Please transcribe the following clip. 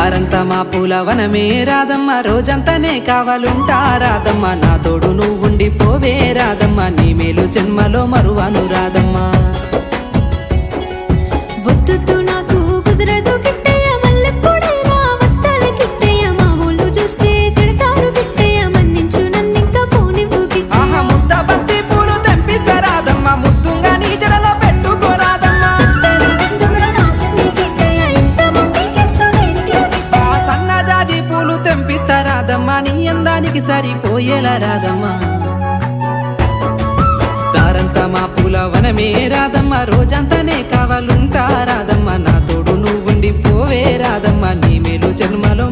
దారంతా మా పూల వనమే రాధమ్మ, రోజంతానే కావాలుంటా రాధమ్మ, నా తోడు నువ్వుండి పోవే రాధమ్మ, నీ మేలు జన్మలో మరువను రాధమ్మ. వద్దు నాకు కుదరదు కిట్టయ్య, మల్లెప్పుడైనా వస్తాల కిట్టయ్య, మా ఊళ్ళు చూస్తే తిడతారు కిట్టయ్య, మన్నించు నన్నింకా పోనివ్వు కిట్టయ్య. ఆహా ముద్ద బంతి పూలు తెంపిస్తా రాధమ్మ, ముద్దుంగా నీ జడలో పెట్టుకో రాధమ్మ. ఆ సన్నజాజి పూలు తెంపిస్తా రాధమ్మ, నీ అందానికి సరిపోయేలా రాధమ్మ. దారంతా మా పూల వనమే రాధమ్మ, రోజంతానే కావాలుంటా రాధమ్మ, నా తోడు నువ్వుండి పోవే రాధమ్మ, నీ మేలు జన్మలో